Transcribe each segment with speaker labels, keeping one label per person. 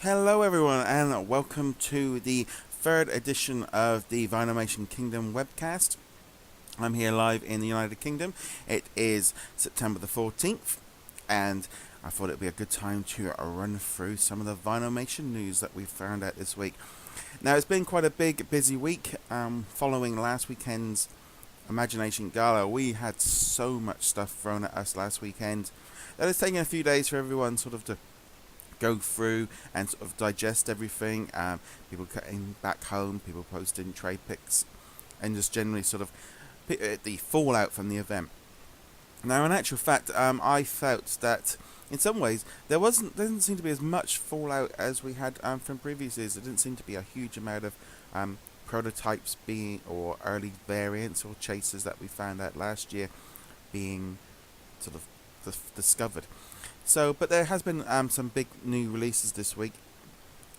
Speaker 1: Hello everyone and welcome to the third edition of the Vinylmation Kingdom Webcast. I'm here live in the United Kingdom. It is September the 14th and I thought it would be a good time to run through some of the Vinylmation news that we found out this week. Now it's been quite a busy week following last weekend's Imagination Gala. We had so much stuff thrown at us last weekend that it's taken a few days for everyone sort of to go through and sort of digest everything. People cutting back home, people posting trade pics, and just generally sort of the fallout from the event. Now, in actual fact, I felt that in some ways there didn't seem to be as much fallout as we had from previous years. There didn't seem to be a huge amount of prototypes being or early variants or chasers that we found out last year being sort of discovered. So, but there has been some big new releases this week.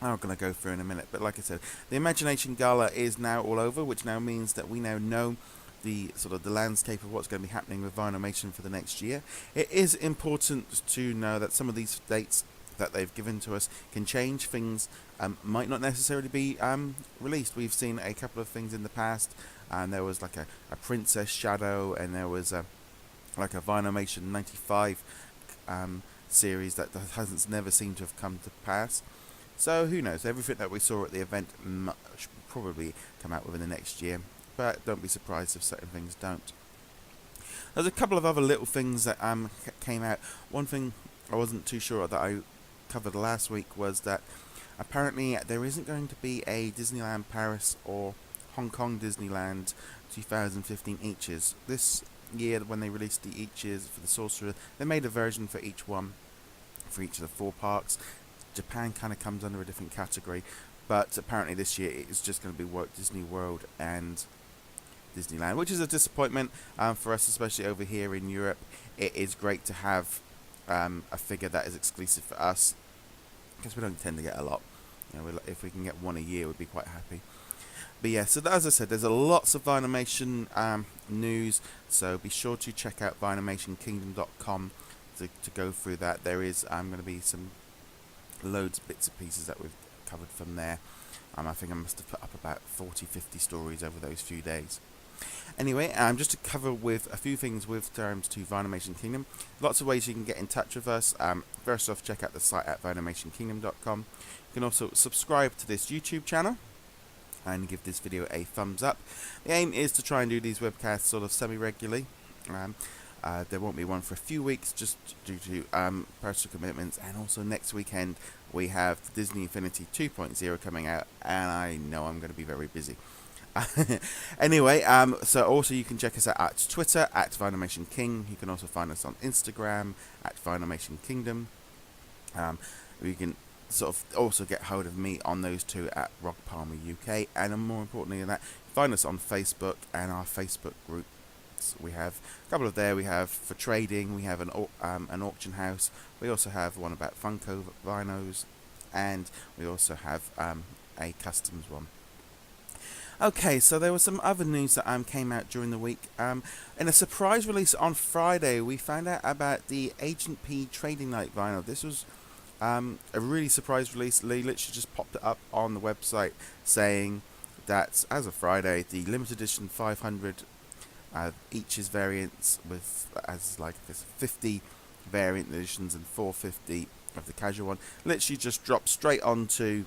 Speaker 1: I'm going to go through in a minute, but like I said, the Imagination Gala is now all over, which now means that we now know the sort of the landscape of what's going to be happening with Vinylmation for the next year. It is important to know that some of these dates that they've given to us can change. Things might not necessarily be released. We've seen a couple of things in the past, and there was like a Princess Shadow, and there was like a Vinylmation 95 series that hasn't never seemed to have come to pass. So who knows? Everything that we saw at the event should probably come out within the next year, but don't be surprised if certain things don't. There's a couple of other little things that came out. One thing I wasn't too sure that I covered last week was that apparently there isn't going to be a Disneyland Paris or Hong Kong Disneyland 2015 eaches. This year, when they released the eaches for the Sorcerer, they made a version for each one, for each of the four parks. Japan kind of comes under a different category, but apparently this year it's just going to be Walt Disney World and Disneyland, which is a disappointment for us, especially over here in Europe. It is great to have a figure that is exclusive for us, because we don't tend to get a lot. You know, if we can get one a year, we'd be quite happy. But yeah, so as I said, there's lots of Vinylmation news, so be sure to check out vinylmationkingdom.com to go through that. There is going to be some loads of bits and pieces that we've covered from there. I think I must have put up about 40-50 stories over those few days. Anyway, just to cover with a few things with terms to Vinylmation Kingdom. Lots of ways you can get in touch with us. First off, check out the site at vinylmationkingdom.com. You can also subscribe to this YouTube channel and give this video a thumbs up. The aim is to try and do these webcasts sort of semi-regularly. There won't be one for a few weeks just due to personal commitments, and also next weekend we have Disney Infinity 2.0 coming out, and I know I'm going to be very busy. Anyway, so also you can check us out at Twitter at Vinylmation King. You can also find us on Instagram at Vinylmation Kingdom. You can sort of also get hold of me on those two at Rock Palmer UK, and more importantly than that, find us on Facebook and our Facebook group. We have a couple of there. We have for trading, we have an auction house, we also have one about Funko vinos, and we also have a customs one. Okay, so there was some other news that came out during the week. In a surprise release on Friday, we found out about the Agent P Trading Night vinyl. This was a really surprise release. Lee literally just popped it up on the website saying that as of Friday, the limited edition 500 eaches variants with as like this 50 variant editions and 450 of the casual one literally just dropped straight onto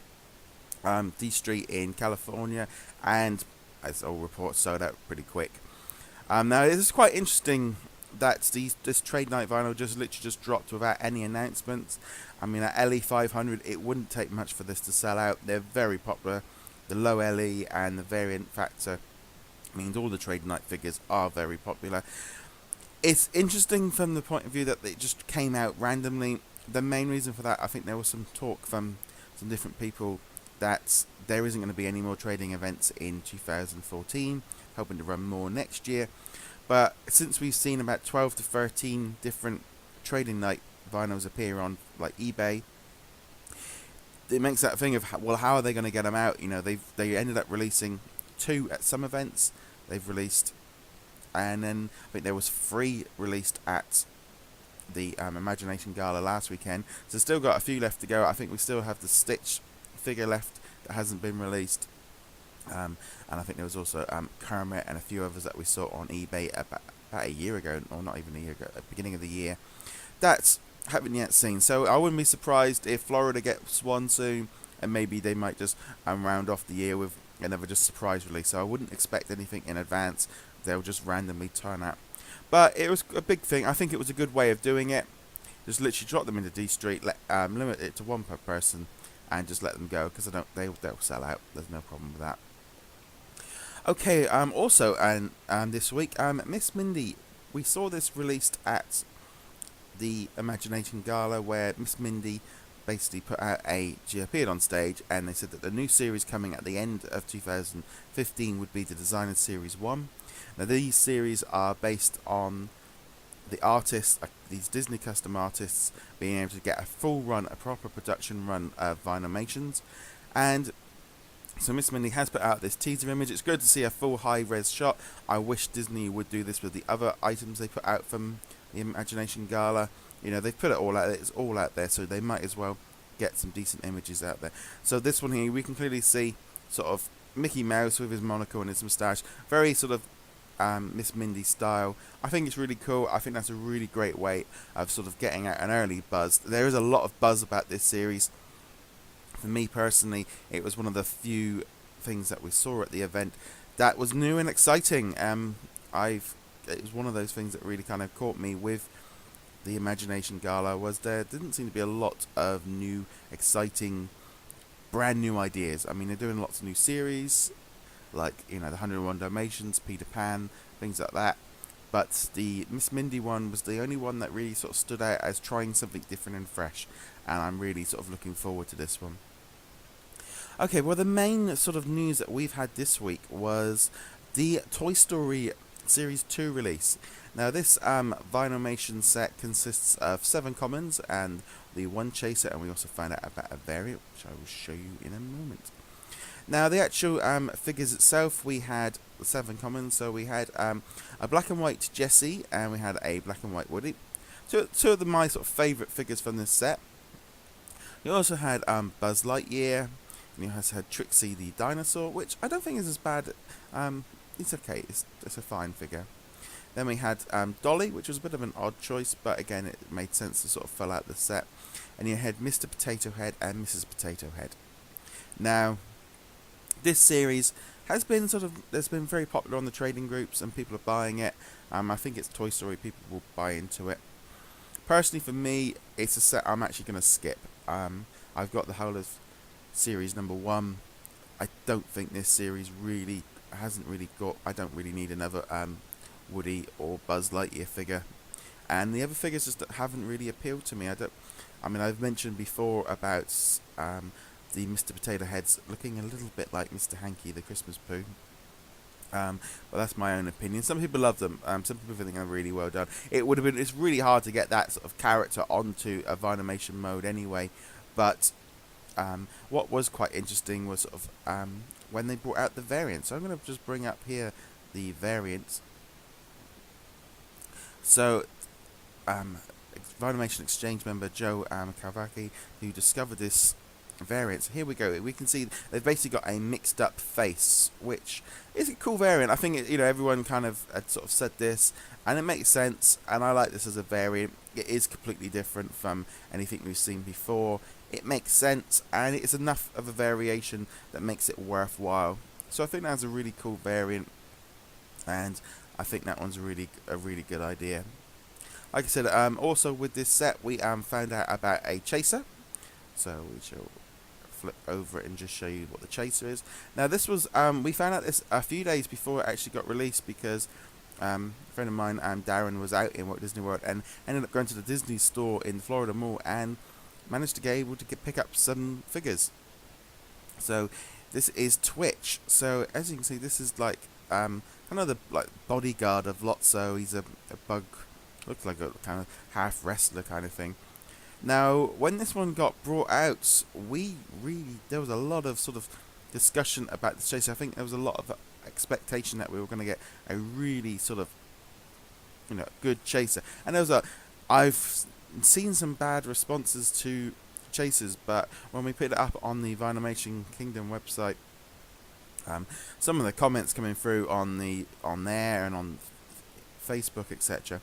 Speaker 1: D Street in California, and as all reports sold out pretty quick. Now it is quite interesting that this trade night vinyl just literally just dropped without any announcements. I mean, at LE 500 it wouldn't take much for this to sell out. They're very popular. The low LE and the variant factor means all the trade night figures are very popular. It's interesting from the point of view that it just came out randomly. The main reason for that, I think there was some talk from some different people that there isn't going to be any more trading events in 2014, hoping to run more next year. But since we've seen about 12 to 13 different trading night vinyls appear on like eBay, it makes that thing of, well, how are they going to get them out? You know, they ended up releasing 2 at some events. They've released, and then I think there was 3 released at the Imagination Gala last weekend, so still got a few left to go. I think we still have the Stitch figure left that hasn't been released, and I think there was also Kermit and a few others that we saw on eBay about a year ago, or not even a year ago, at the beginning of the year, that haven't yet seen. So I wouldn't be surprised if Florida gets one soon, and maybe they might just round off the year with another just surprise release. So I wouldn't expect anything in advance. They'll just randomly turn up. But it was a big thing. I think it was a good way of doing it. Just literally drop them into D Street, limit it to one per person, and just let them go, because they'll sell out. There's no problem with that. Okay. Also, and this week, Miss Mindy, we saw this released at the Imagination Gala, where Miss Mindy basically put out she appeared on stage, and they said that the new series coming at the end of 2015 would be the Designer Series 1. Now these series are based on the artists, these Disney custom artists, being able to get a full run, a proper production run of Vinylmations. And so Miss Mindy has put out this teaser image. It's good to see a full high-res shot. I wish Disney would do this with the other items they put out from the Imagination Gala. You know, they've put it all out there. It's all out there, so they might as well get some decent images out there. So this one here, we can clearly see sort of Mickey Mouse with his monocle and his moustache. Very sort of Miss Mindy style. I think it's really cool. I think that's a really great way of sort of getting out an early buzz. There is a lot of buzz about this series. For me personally, it was one of the few things that we saw at the event that was new and exciting. It was one of those things that really kind of caught me with the Imagination Gala, was there didn't seem to be a lot of new, exciting, brand new ideas. I mean, they're doing lots of new series, like, you know, the 101 Dalmatians, Peter Pan, things like that. But the Miss Mindy one was the only one that really sort of stood out as trying something different and fresh, and I'm really sort of looking forward to this one. Okay, well, the main sort of news that we've had this week was the Toy Story Series 2 release. Now, this Vinylmation set consists of 7 commons and the 1 chaser, and we also found out about a variant, which I will show you in a moment. Now, the actual figures itself, we had 7 commons. So we had a black and white Jessie, and we had a black and white Woody. Two of my sort of favourite figures from this set. You also had Buzz Lightyear, and you also had Trixie the dinosaur, which I don't think is as bad. It's okay, it's a fine figure. Then we had Dolly, which was a bit of an odd choice, but again, it made sense to sort of fill out the set. And you had Mr. Potato Head and Mrs. Potato Head. Now, this series has been been very popular on the trading groups, and people are buying it. I think it's Toy Story, people will buy into it. Personally, for me, it's a set I'm actually going to skip. I've got the whole of series number 1. I don't think this series really hasn't really got. I don't really need another Woody or Buzz Lightyear figure, and the other figures just haven't really appealed to me. I've mentioned before about the Mr. Potato Heads looking a little bit like Mr. Hanky the Christmas Pooh. But that's my own opinion. Some people love them. Some people think they're really well done. It's really hard to get that sort of character onto a Vinylmation mode anyway. But what was quite interesting was sort of when they brought out the variants. So I'm going to just bring up here the variants. So, Vinylmation Exchange member Joe Kawaki, who discovered this variant. So here we go. We can see they've basically got a mixed up face, which is a cool variant. I think everyone kind of had sort of said this, and it makes sense. And I like this as a variant. It is completely different from anything we've seen before. It makes sense, and it's enough of a variation that makes it worthwhile. So I think that's a really cool variant, and I think that one's a really good idea. Like I said, also with this set, we found out about a chaser. So we shall flip over it and just show you what the chaser is. Now this was, we found out this a few days before it actually got released, because a friend of mine, Darren, was out in Walt Disney World and ended up going to the Disney store in the Florida Mall and managed to get able to pick up some figures. So this is Twitch. So as you can see, this is like another like bodyguard of Lotso. He's a bug, looks like a kind of half wrestler kind of thing. Now, when this one got brought out, there was a lot of sort of discussion about the chase. I think there was a lot of expectation that we were going to get a really sort of, good chaser. And there was I've seen some bad responses to chasers, but when we put it up on the Vinylmation Kingdom website, some of the comments coming through on there and on Facebook, etc.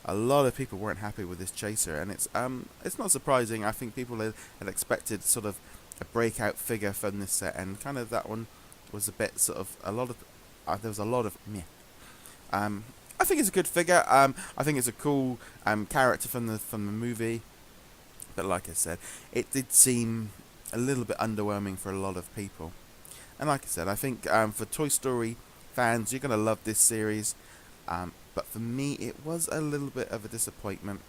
Speaker 1: A lot of people weren't happy with this chaser, and it's not surprising. I think people had expected sort of a breakout figure from this set, and kind of that one was a bit sort of a lot of there was a lot of meh. I think it's a good figure. I think it's a cool character from the movie, but like I said, it did seem a little bit underwhelming for a lot of people. And like I said, I think for Toy Story fans, you're gonna love this series. But for me, it was a little bit of a disappointment.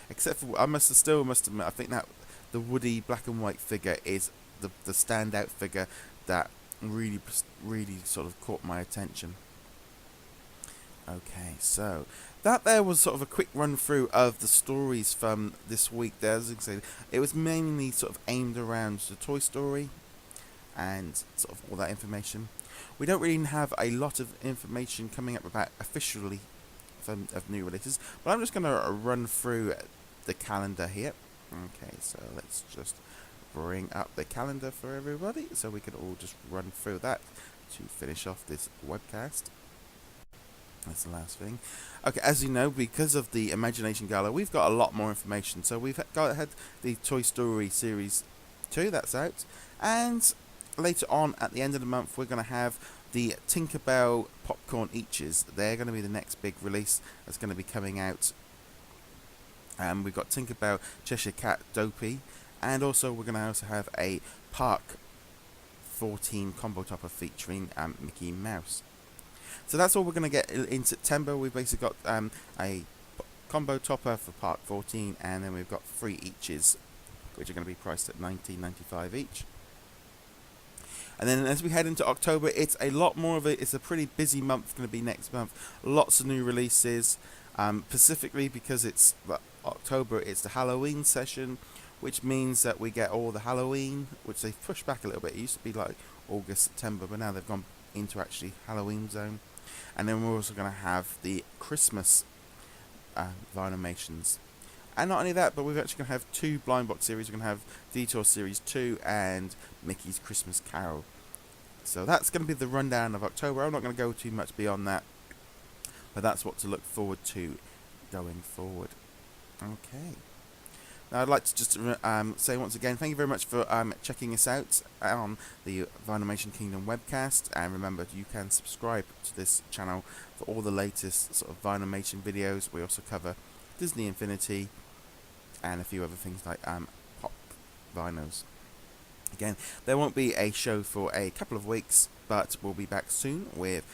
Speaker 1: Except for I must admit, I think that the Woody black and white figure is the standout figure that really sort of caught my attention. Okay, so that there was sort of a quick run through of the stories from this week. There, as I said, it was mainly sort of aimed around the Toy Story and sort of all that information. We don't really have a lot of information coming up about officially of new releases, but I'm just going to run through the calendar here. Okay, so let's just bring up the calendar for everybody so we can all just run through that to finish off this webcast. That's the last thing. Okay, as you know, because of the Imagination Gala, we've got a lot more information. So we've had the Toy Story Series 2, that's out, and later on at the end of the month we're going to have the Tinkerbell Popcorn Eaches. They're going to be the next big release that's going to be coming out. We've got Tinkerbell Cheshire Cat Dopey, and also we're going to also have a Park 14 combo topper featuring Mickey Mouse. So that's all we're going to get in September. We've basically got a combo topper for Park 14, and then we've got 3 eaches, which are going to be priced at $19.95 each. And then as we head into October, it's a lot more of it's a pretty busy month going to be next month. Lots of new releases, specifically because it's October, it's the Halloween session, which means that we get all the Halloween, which they've pushed back a little bit. It used to be like August, September, but now they've gone into actually Halloween zone. And then we're also going to have the Christmas Vinylmations. And not only that, but we're actually going to have 2 blind box series. We're going to have Detour Series 2 and Mickey's Christmas Carol. So that's going to be the rundown of October. I'm not going to go too much beyond that, but that's what to look forward to going forward. Okay. Now I'd like to just say once again, thank you very much for checking us out on the Vinylmation Kingdom webcast. And remember, you can subscribe to this channel for all the latest sort of Vinylmation videos. We also cover Disney Infinity and a few other things like pop vinyls. Again, there won't be a show for a couple of weeks, but we'll be back soon with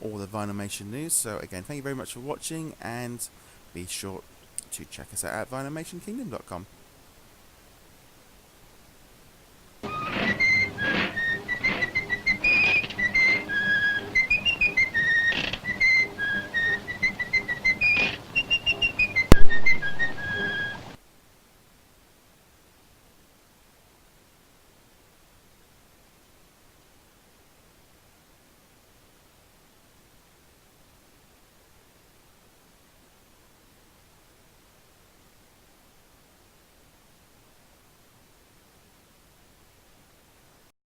Speaker 1: all the Vinylmation news. So again, thank you very much for watching, and be sure to check us out at vinylmationkingdom.com.